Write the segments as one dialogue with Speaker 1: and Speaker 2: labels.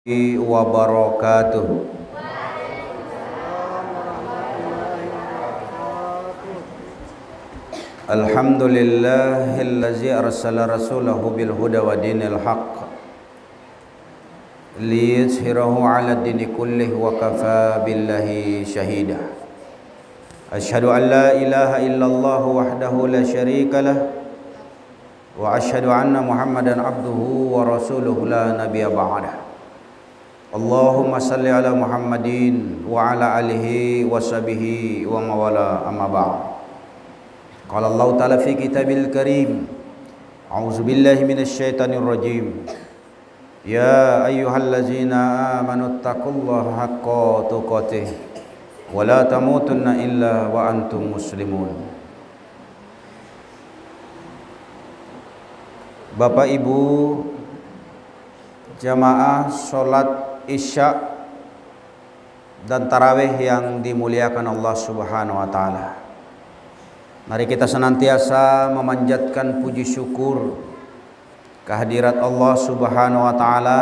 Speaker 1: wabarakatuh. Alhamdulillahillazi arsala rasulahu bil huda wa dinil haqq liyuzhirahu 'ala dini kullih wa kafa billahi shahida. Asyhadu an la ilaha illallah wahdahu la syarika lah wa asyhadu anna Muhammadan abduhu wa rasuluhu la nabiyya ba'dah. Allahumma salli ala Muhammadin wa ala alihi wa sahbihi wa mawala amma ba'd. Qala Allah ta'ala fi kitabil karim, a'udzu billahi minasy syaithanir rajim. Ya ayyuhallazina amanu taqullaha haqqa tuqatih wa la tamutunna illa wa antum muslimun. Bapak Ibu jamaah salat Isya dan tarawih yang dimuliakan Allah Subhanahu wa taala. Mari kita senantiasa memanjatkan puji syukur kehadirat Allah Subhanahu wa taala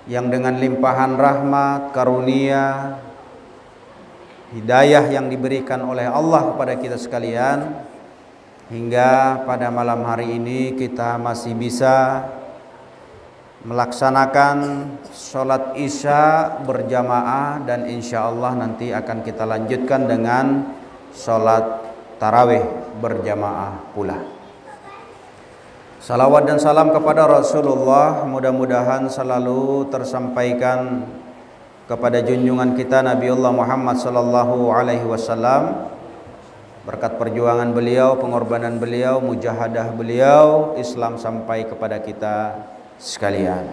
Speaker 1: yang dengan limpahan rahmat, karunia, hidayah yang diberikan oleh Allah kepada kita sekalian, hingga pada malam hari ini kita masih bisa melaksanakan sholat isya berjamaah, dan insya Allah nanti akan kita lanjutkan dengan sholat tarawih berjamaah pula. Salawat dan salam kepada Rasulullah mudah-mudahan selalu tersampaikan kepada junjungan kita Nabiullah Muhammad sallallahu alaihi wasallam. Berkat perjuangan beliau, pengorbanan beliau, mujahadah beliau, Islam sampai kepada kita sekalian.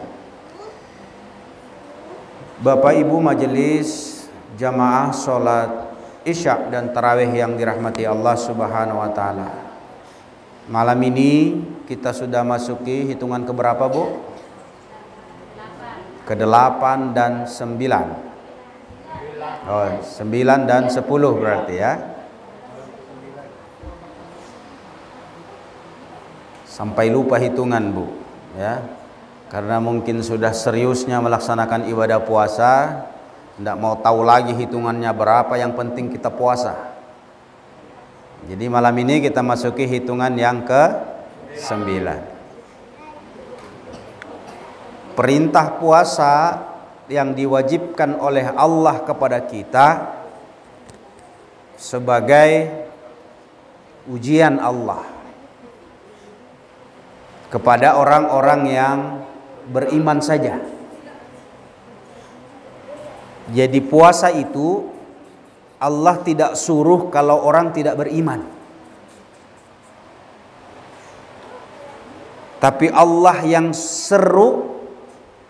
Speaker 1: Bapak Ibu majelis jamaah sholat isya dan tarawih yang dirahmati Allah Subhanahu wa taala. Malam ini kita sudah masuki hitungan keberapa, Bu? Ke-8 dan 9. Oh, 9 dan 10 berarti ya. Sampai lupa hitungan, Bu, ya. Karena mungkin sudah seriusnya melaksanakan ibadah puasa, tidak mau tahu lagi hitungannya berapa, yang penting kita puasa. Jadi malam ini kita masuki hitungan yang ke-9. Perintah puasa yang diwajibkan oleh Allah kepada kita sebagai ujian Allah kepada orang-orang yang beriman saja. Jadi puasa itu Allah tidak suruh kalau orang tidak beriman. Tapi Allah yang seru,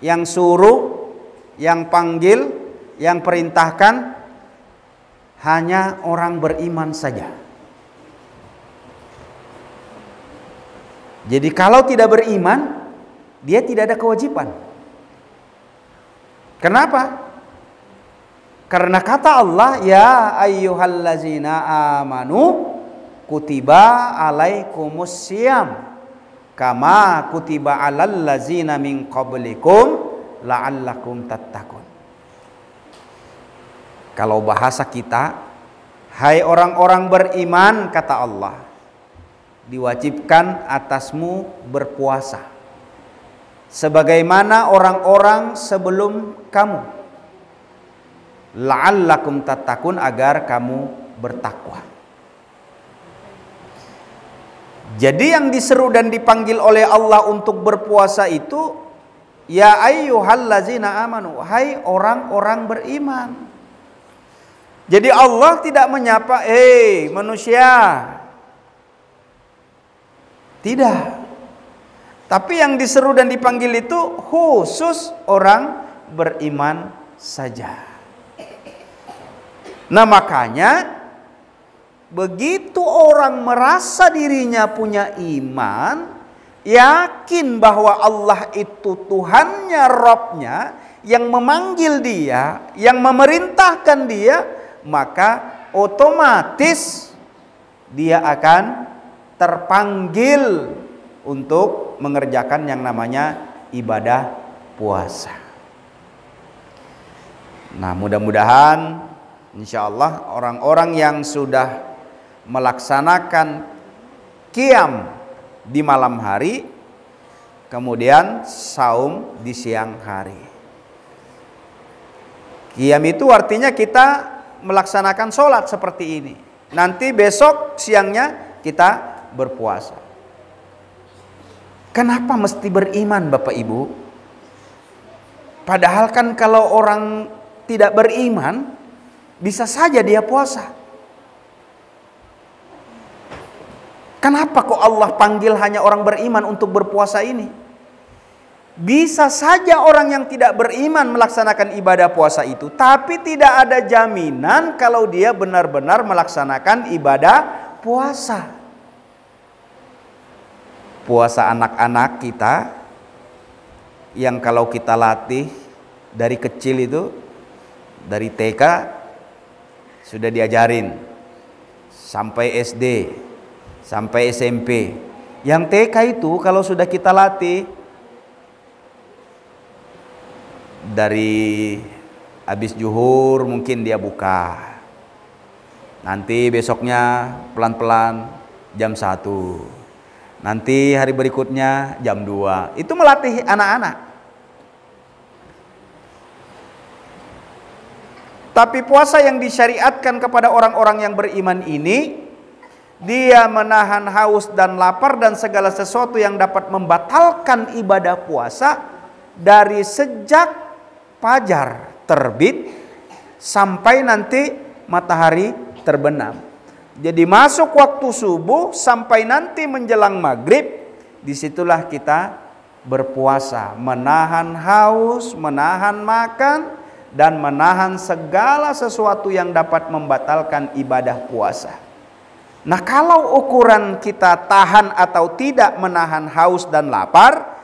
Speaker 1: yang suruh, yang panggil, yang perintahkan hanya orang beriman saja. Jadi kalau tidak beriman, dia tidak ada kewajiban. Kenapa? Karena kata Allah, ya ayyuhallazina amanu kutiba alaikumus syiyam kama kutiba alal ladzina min qablikum la'allakum tattaqun. Kalau bahasa kita, hai orang-orang beriman, kata Allah, diwajibkan atasmu berpuasa sebagaimana orang-orang sebelum kamu, la'allakum tattaqun, agar kamu bertakwa. Jadi yang diseru dan dipanggil oleh Allah untuk berpuasa itu, ya ayyuhallazina amanu, hai orang-orang beriman. Jadi Allah tidak menyapa, manusia, tidak. Tapi yang diseru dan dipanggil itu khusus orang beriman saja. Nah makanya begitu orang merasa dirinya punya iman, yakin bahwa Allah itu Tuhannya, Rabbnya, yang memanggil dia, yang memerintahkan dia, maka otomatis dia akan terpanggil untuk mengerjakan yang namanya ibadah puasa. Nah, mudah-mudahan insya Allah orang-orang yang sudah melaksanakan qiyam di malam hari, kemudian saum di siang hari. Qiyam itu artinya kita melaksanakan sholat seperti ini. Nanti besok siangnya kita berpuasa. Kenapa mesti beriman Bapak Ibu? Padahal kan kalau orang tidak beriman, bisa saja dia puasa. Kenapa kok Allah panggil hanya orang beriman untuk berpuasa ini? Bisa saja orang yang tidak beriman melaksanakan ibadah puasa itu, tapi tidak ada jaminan kalau dia benar-benar melaksanakan ibadah puasa. Puasa anak-anak kita yang kalau kita latih dari kecil itu, dari TK sudah diajarin sampai SD, sampai SMP. Yang TK itu kalau sudah kita latih dari habis zuhur mungkin dia buka. Nanti besoknya pelan-pelan jam 1. Nanti hari berikutnya jam 2. Itu melatih anak-anak. Tapi puasa yang disyariatkan kepada orang-orang yang beriman ini, dia menahan haus dan lapar dan segala sesuatu yang dapat membatalkan ibadah puasa dari sejak fajar terbit sampai nanti matahari terbenam. Jadi masuk waktu subuh sampai nanti menjelang maghrib, disitulah kita berpuasa, menahan haus, menahan makan, dan menahan segala sesuatu yang dapat membatalkan ibadah puasa. Nah, kalau ukuran kita tahan atau tidak menahan haus dan lapar,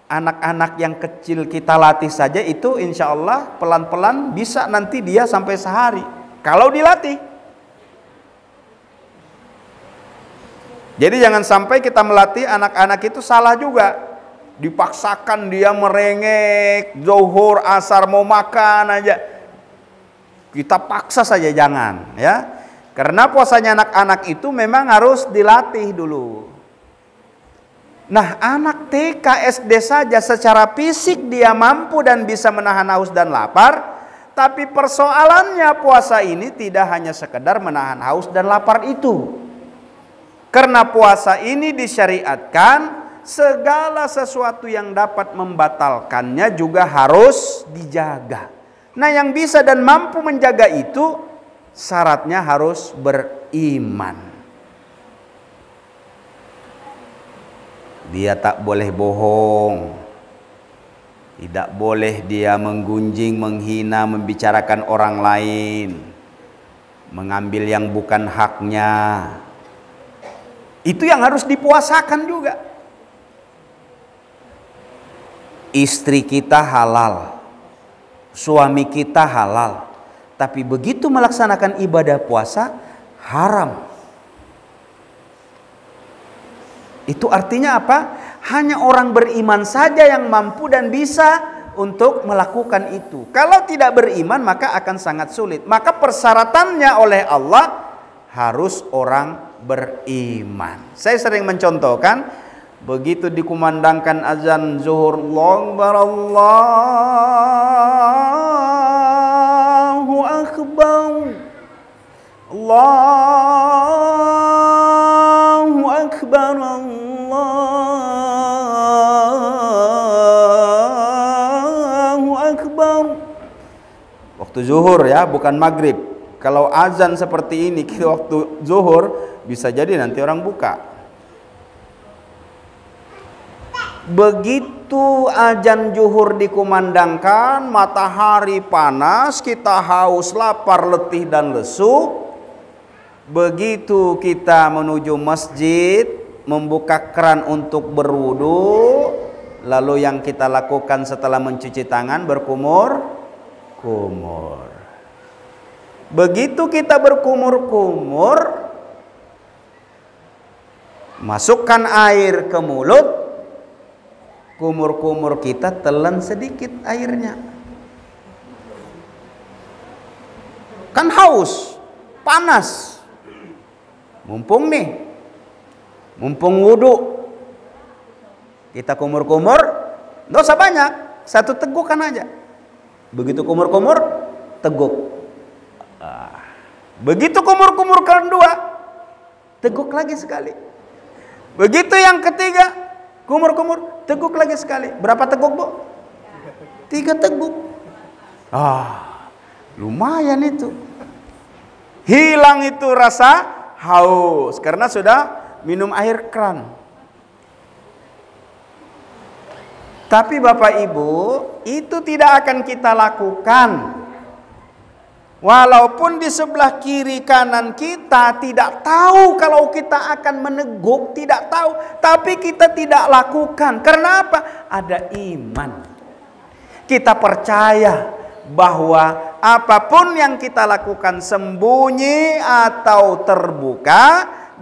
Speaker 1: anak-anak yang kecil kita latih saja itu insya Allah pelan-pelan bisa nanti dia sampai sehari kalau dilatih. Jadi jangan sampai kita melatih anak-anak itu salah juga. Dipaksakan dia merengek, zuhur, asar mau makan aja. Kita paksa saja, jangan ya. Karena puasanya anak-anak itu memang harus dilatih dulu. Nah, anak TK SD saja secara fisik dia mampu dan bisa menahan haus dan lapar. Tapi persoalannya puasa ini tidak hanya sekedar menahan haus dan lapar itu. Karena puasa ini disyariatkan, segala sesuatu yang dapat membatalkannya juga harus dijaga. Nah, yang bisa dan mampu menjaga itu syaratnya harus beriman. Dia tak boleh bohong, tidak boleh dia menggunjing, menghina, membicarakan orang lain, mengambil yang bukan haknya. Itu yang harus dipuasakan juga. Istri kita halal, suami kita halal, tapi begitu melaksanakan ibadah puasa haram. Itu artinya apa? Hanya orang beriman saja yang mampu dan bisa untuk melakukan itu. Kalau tidak beriman maka akan sangat sulit. Maka persyaratannya oleh Allah harus orang beriman. Saya sering mencontohkan, begitu dikumandangkan azan zuhur, Allahu Akbar, Allahu Akbar, Allahu Akbar. Waktu zuhur ya, bukan maghrib. Kalau azan seperti ini kita waktu zuhur, bisa jadi nanti orang buka. Begitu azan zuhur dikumandangkan, matahari panas, kita haus, lapar, letih dan lesu. Begitu kita menuju masjid, membuka keran untuk berwudu, lalu yang kita lakukan setelah mencuci tangan berkumur-kumur. Begitu kita berkumur-kumur, masukkan air ke mulut, kumur-kumur kita telan sedikit airnya. Kan haus, panas. Mumpung wudu, kita kumur-kumur, nggak usah banyak, 1 tegukan aja. Begitu kumur-kumur, teguk. Begitu kumur-kumur kedua, teguk lagi sekali. Begitu yang ketiga, kumur-kumur, teguk lagi sekali. Berapa teguk, Bu? 3 teguk. Lumayan itu. Hilang itu rasa haus karena sudah minum air keran. Tapi Bapak Ibu, itu tidak akan kita lakukan. Walaupun di sebelah kiri kanan kita tidak tahu kalau kita akan meneguk, tidak tahu, tapi kita tidak lakukan. Karena apa? Ada iman. Kita percaya bahwa apapun yang kita lakukan, sembunyi atau terbuka,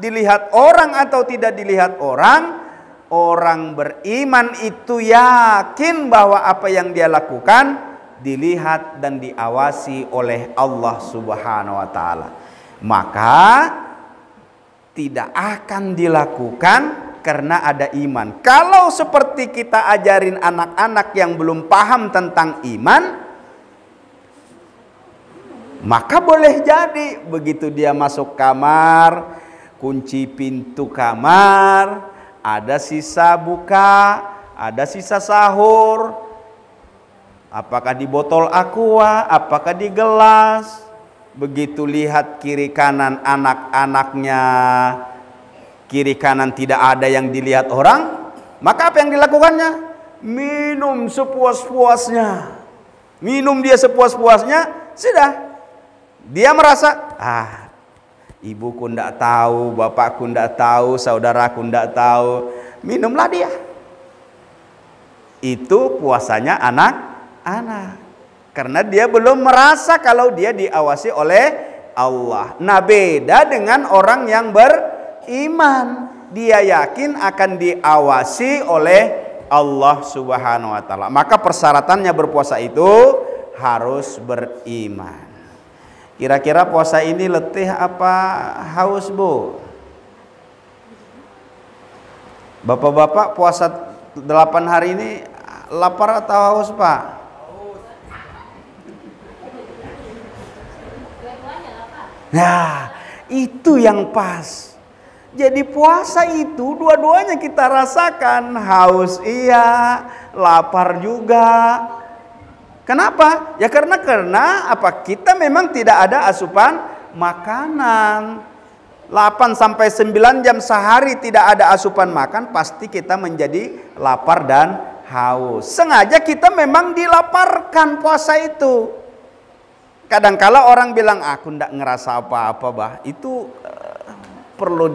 Speaker 1: dilihat orang atau tidak dilihat orang, orang beriman itu yakin bahwa apa yang dia lakukan dilihat dan diawasi oleh Allah Subhanahu wa taala. Maka tidak akan dilakukan karena ada iman. Kalau seperti kita ajarin anak-anak yang belum paham tentang iman, maka boleh jadi begitu dia masuk kamar, kunci pintu kamar, ada sisa buka, ada sisa sahur. Apakah di botol aqua, apakah di gelas. Begitu lihat kiri kanan anak-anaknya, kiri kanan tidak ada yang dilihat orang, maka apa yang dilakukannya? Minum sepuas-puasnya. Minum dia sepuas-puasnya, sudah. Dia merasa, ibuku ndak tahu, bapakku ndak tahu, saudaraku ndak tahu. Minumlah dia. Itu puasanya anak-anak. Karena dia belum merasa kalau dia diawasi oleh Allah. Nah, beda dengan orang yang beriman. Dia yakin akan diawasi oleh Allah Subhanahu wa taala. Maka persyaratannya berpuasa itu harus beriman. Kira-kira puasa ini letih apa haus, Bu? Bapak-bapak puasa 8 hari ini lapar atau haus, Pak? Nah, itu yang pas. Jadi puasa itu dua-duanya kita rasakan. Haus iya, lapar juga. Kenapa? Ya karena apa? Kita memang tidak ada asupan makanan. 8-9 jam sehari tidak ada asupan makan, pasti kita menjadi lapar dan haus. Sengaja kita memang dilaparkan puasa itu. Kadangkala orang bilang, aku ndak ngerasa apa-apa, bah. Itu perlu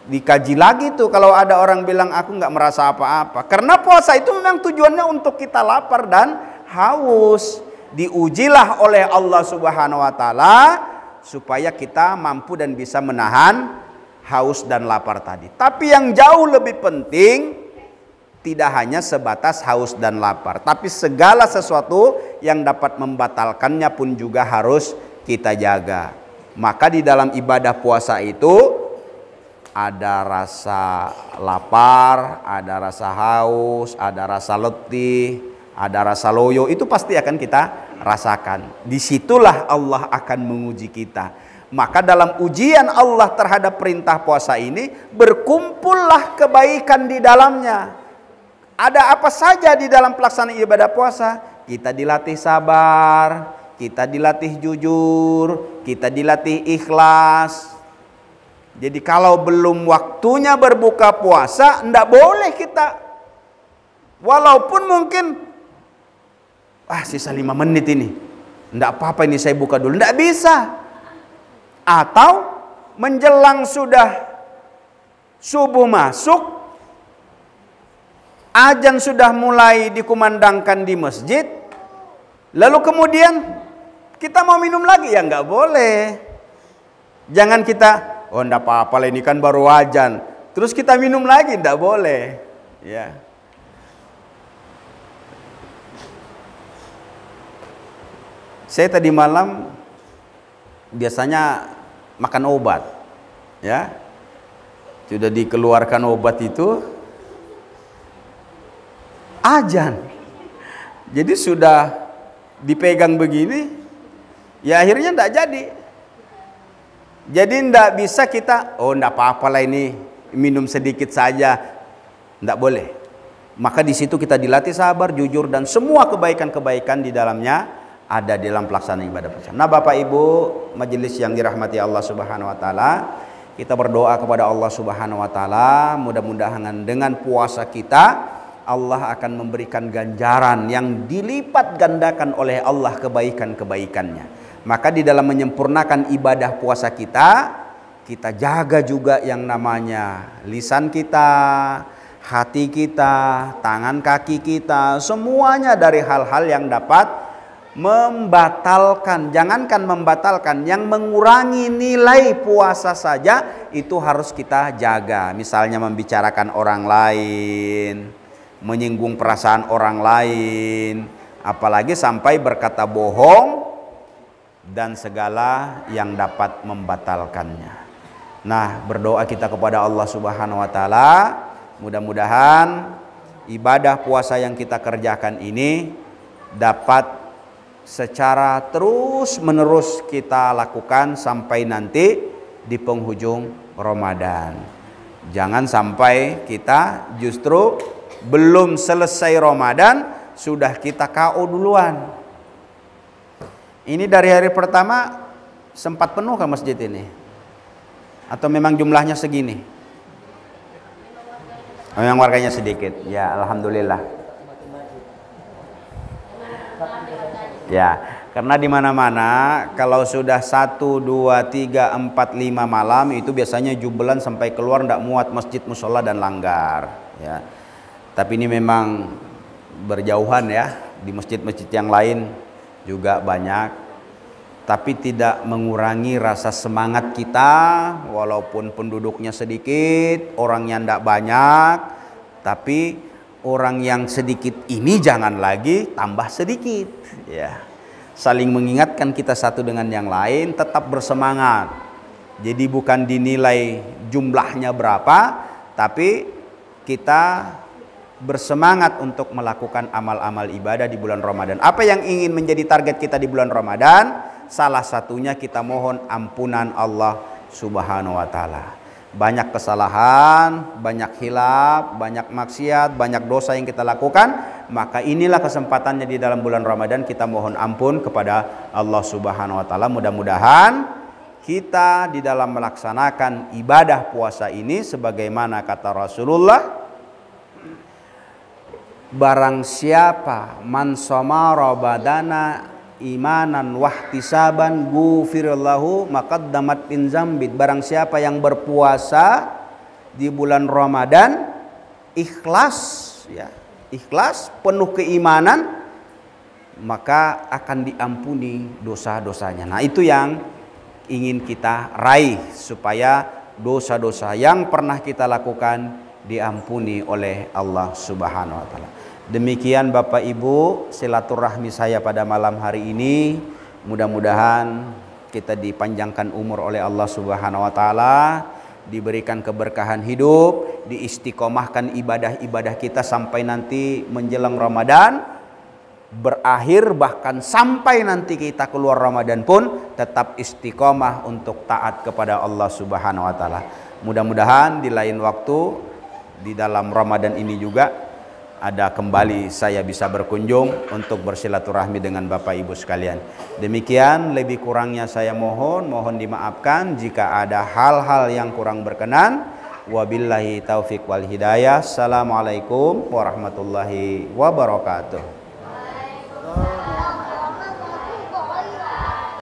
Speaker 1: dikaji lagi tuh kalau ada orang bilang aku nggak merasa apa-apa. Karena puasa itu memang tujuannya untuk kita lapar dan haus. Diujilah oleh Allah Subhanahu wa taala supaya kita mampu dan bisa menahan haus dan lapar tadi. Tapi yang jauh lebih penting tidak hanya sebatas haus dan lapar, tapi segala sesuatu yang dapat membatalkannya pun juga harus kita jaga. Maka di dalam ibadah puasa itu ada rasa lapar, ada rasa haus, ada rasa letih, ada rasa loyo, itu pasti akan kita rasakan. Disitulah Allah akan menguji kita. Maka dalam ujian Allah terhadap perintah puasa ini, berkumpullah kebaikan di dalamnya. Ada apa saja di dalam pelaksanaan ibadah puasa? Kita dilatih sabar, kita dilatih jujur, kita dilatih ikhlas. Jadi kalau belum waktunya berbuka puasa, ndak boleh kita. Walaupun mungkin, sisa 5 menit ini, ndak apa-apa ini saya buka dulu, ndak bisa. Atau menjelang sudah subuh masuk, azan sudah mulai dikumandangkan di masjid, lalu kemudian kita mau minum lagi, ya nggak boleh. Jangan kita, ndak apa-apa lah ini kan baru azan, terus kita minum lagi, ndak boleh. Ya. Saya tadi malam biasanya makan obat, ya. Sudah dikeluarkan obat itu, azan. Jadi sudah dipegang begini, ya akhirnya tidak jadi. Jadi tidak bisa kita, oh tidak apa-apalah ini, minum sedikit saja, tidak boleh. Maka di situ kita dilatih sabar, jujur, dan semua kebaikan-kebaikan di dalamnya ada dalam pelaksanaan ibadah puasa. Nah, Bapak Ibu majelis yang dirahmati Allah Subhanahu wa taala, kita berdoa kepada Allah Subhanahu wa taala, mudah-mudahan dengan puasa kita Allah akan memberikan ganjaran yang dilipat gandakan oleh Allah kebaikan-kebaikannya. Maka di dalam menyempurnakan ibadah puasa kita, kita jaga juga yang namanya lisan kita, hati kita, tangan kaki kita, semuanya dari hal-hal yang dapat membatalkan, jangankan membatalkan, yang mengurangi nilai puasa saja itu harus kita jaga. Misalnya membicarakan orang lain, menyinggung perasaan orang lain, apalagi sampai berkata bohong dan segala yang dapat membatalkannya. Nah, berdoa kita kepada Allah Subhanahu wa taala, mudah-mudahan ibadah puasa yang kita kerjakan ini dapat secara terus menerus kita lakukan sampai nanti di penghujung Ramadan. Jangan sampai kita justru belum selesai Ramadan sudah kita KO duluan. Ini dari hari pertama sempat penuh ke masjid ini? Atau memang jumlahnya segini? Oh, yang warganya sedikit. Ya, alhamdulillah. Ya, karena di mana-mana kalau sudah 1, 2, 3, 4, 5 malam itu biasanya jubelan sampai keluar tidak muat masjid, musola dan langgar. Ya, tapi ini memang berjauhan ya, di masjid-masjid yang lain juga banyak, tapi tidak mengurangi rasa semangat kita walaupun penduduknya sedikit, orangnya tidak banyak, tapi orang yang sedikit ini jangan lagi tambah sedikit, ya. Saling mengingatkan kita satu dengan yang lain, tetap bersemangat. Jadi bukan dinilai jumlahnya berapa, tapi kita bersemangat untuk melakukan amal-amal ibadah di bulan Ramadan. Apa yang ingin menjadi target kita di bulan Ramadan? Salah satunya kita mohon ampunan Allah Subhanahu wa taala. Banyak kesalahan, banyak khilaf, banyak maksiat, banyak dosa yang kita lakukan, maka inilah kesempatannya di dalam bulan Ramadan kita mohon ampun kepada Allah Subhanahu wa taala. Mudah-mudahan kita di dalam melaksanakan ibadah puasa ini sebagaimana kata Rasulullah, barang siapa man somara badana imanan wahtisaban gufirallahu maqaddamat min zambit. Barang siapa yang berpuasa di bulan Ramadan ikhlas, ya, ikhlas penuh keimanan, maka akan diampuni dosa-dosanya. Nah, itu yang ingin kita raih, supaya dosa-dosa yang pernah kita lakukan diampuni oleh Allah Subhanahu wa taala. Demikian Bapak Ibu silaturahmi saya pada malam hari ini. Mudah-mudahan kita dipanjangkan umur oleh Allah Subhanahu wa taala, diberikan keberkahan hidup, diistiqomahkan ibadah-ibadah kita sampai nanti menjelang Ramadan berakhir, bahkan sampai nanti kita keluar Ramadan pun tetap istiqomah untuk taat kepada Allah Subhanahu wa taala. Mudah-mudahan di lain waktu di dalam Ramadan ini juga ada kembali saya bisa berkunjung untuk bersilaturahmi dengan Bapak Ibu sekalian. Demikian, lebih kurangnya saya mohon dimaafkan jika ada hal-hal yang kurang berkenan. Wabillahi taufik wal hidayah. Assalamualaikum warahmatullahi wabarakatuh.